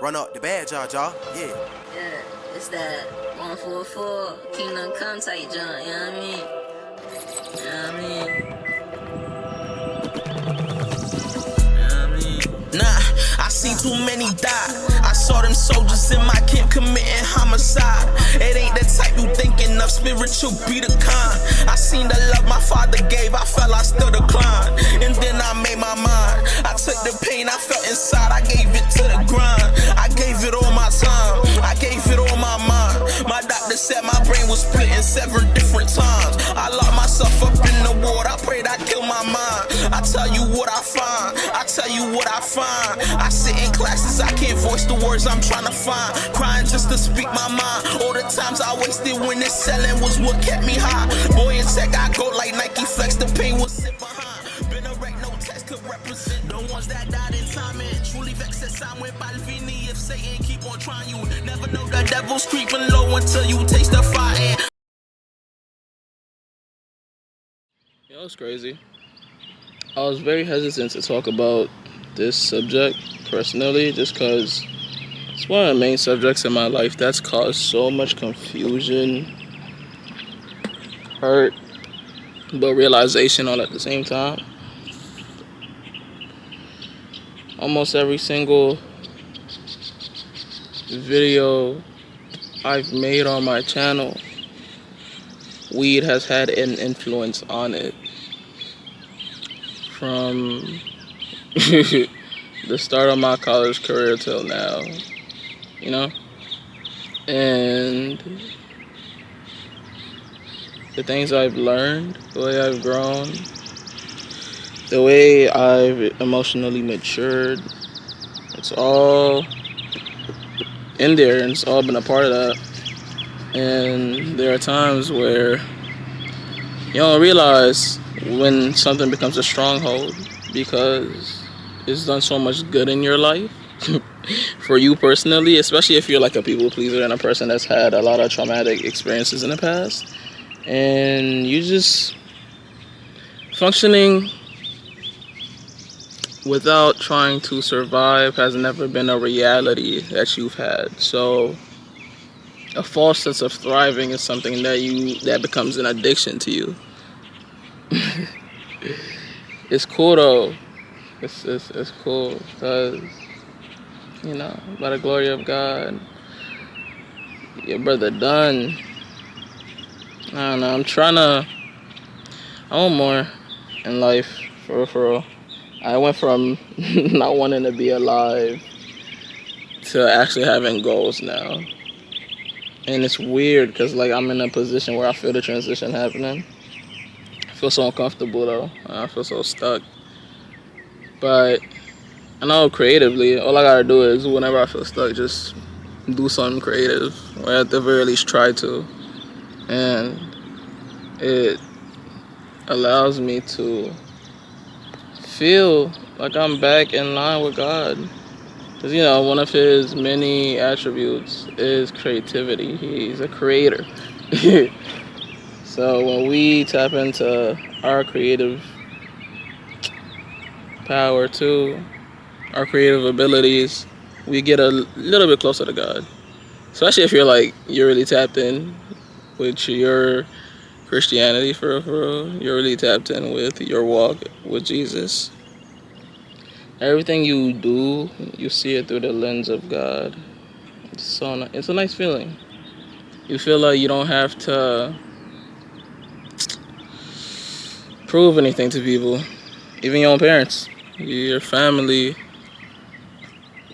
Run up the bad jaw, yeah. Yeah, it's that 144 Kingdom Come type jump, you know what I mean? You know what I mean? Nah, I seen too many die. I saw them soldiers in my camp committing homicide. It ain't the type you thinking of, spiritual be the kind. I seen the love my father gave, I felt I still declined. And then I made my mind. I took the pain I felt inside, I gave it to the grind. I gave it all my time, I gave it all my mind. My doctor said my brain was split in 7 different times. I locked myself up in the ward, I prayed I kill my mind. I tell you what I find, I tell you what I find. I sit in classes, I can't voice the words I'm trying to find. Crying just to speak my mind. All the times I wasted when it's selling was what kept me high. Boy, in tech, I go like Nike Flex, the pain was sit behind. Been a wreck, no test could represent the ones that died in time. And truly vexed as I went by Vini. If Satan keep on trying, you never know the devil's creeping low until you taste the fire. Yo, it's crazy. I was very hesitant to talk about this subject personally, just because it's one of the main subjects in my life that's caused so much confusion, hurt, but realization all at the same time. Almost every single video I've made on my channel, weed has had an influence on it. From the start of my college career till now, you know? And the things I've learned, the way I've grown, the way I've emotionally matured, it's all in there, and it's all been a part of that. And there are times where you don't realize when something becomes a stronghold because it's done so much good in your life for you personally, especially if you're like a people pleaser and a person that's had a lot of traumatic experiences in the past, and you just functioning without trying to survive has never been a reality that you've had. So a false sense of thriving is something that becomes an addiction to you. It's cool though. It's cool because, you know, by the glory of God, your brother done. I don't know. I want more in life, for real. I went from not wanting to be alive to actually having goals now. And it's weird because like I'm in a position where I feel the transition happening. I feel so uncomfortable though. I feel so stuck. But I know creatively, all I gotta do is whenever I feel stuck, just do something creative, or at the very least try to. And it allows me to feel like I'm back in line with God. Because, you know, one of his many attributes is creativity. He's a creator. So when we tap into our creative power too, our creative abilities, we get a little bit closer to God. Especially if you're really tapped in with your Christianity, for real. You're really tapped in with your walk with Jesus. Everything you do, you see it through the lens of God. It's a nice feeling. You feel like you don't have to prove anything to people, even your own parents, your family,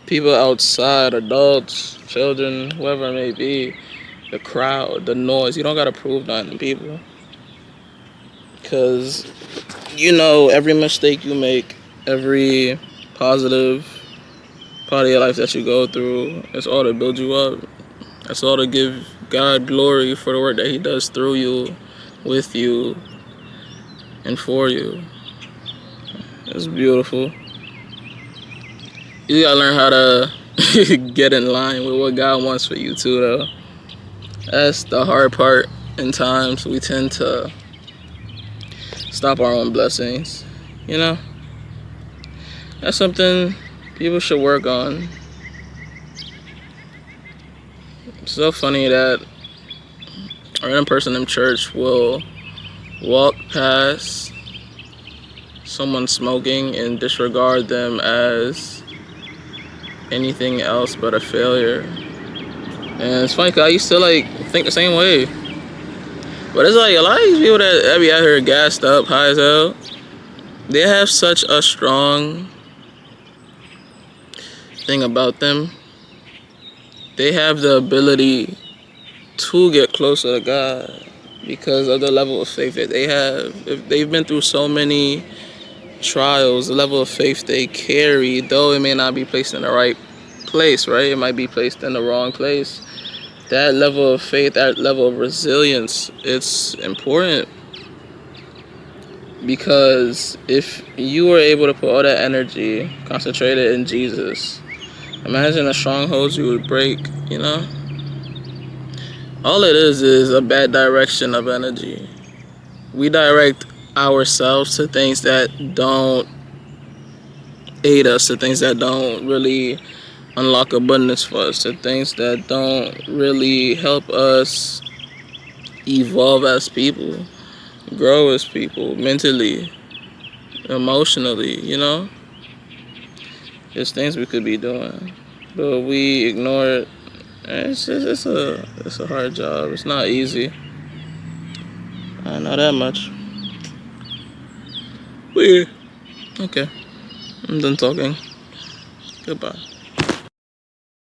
people outside, adults, children, whoever it may be, the crowd, the noise. You don't gotta prove nothing to people, because you know every mistake you make, every positive part of your life that you go through, it's all to build you up. It's all to give God glory for the work that he does through you, with you, and for you. It's beautiful. You gotta learn how to get in line with what God wants for you too, though. That's the hard part. In times we tend to stop our own blessings, you know? That's something people should work on. It's so funny that a random person in church will walk past someone smoking and disregard them as anything else but a failure. And it's funny because I used to like think the same way. But it's like a lot of these people that be out here gassed up, high as hell, they have such a strong thing about them. They have the ability to get closer to God because of the level of faith that they have. If they've been through so many trials, the level of faith they carry, though it may not be placed in the right place, right? It might be placed in the wrong place. That level of faith, that level of resilience, it's important. Because if you were able to put all that energy concentrated in Jesus, imagine the strongholds you would break, you know? All it is a bad direction of energy. We direct ourselves to things that don't aid us, to things that don't really unlock abundance for us, to things that don't really help us evolve as people, grow as people, mentally, emotionally, you know? There's things we could be doing, but we ignore it. It's a hard job. It's not easy. I know that much. Weird. Okay. I'm done talking. Goodbye.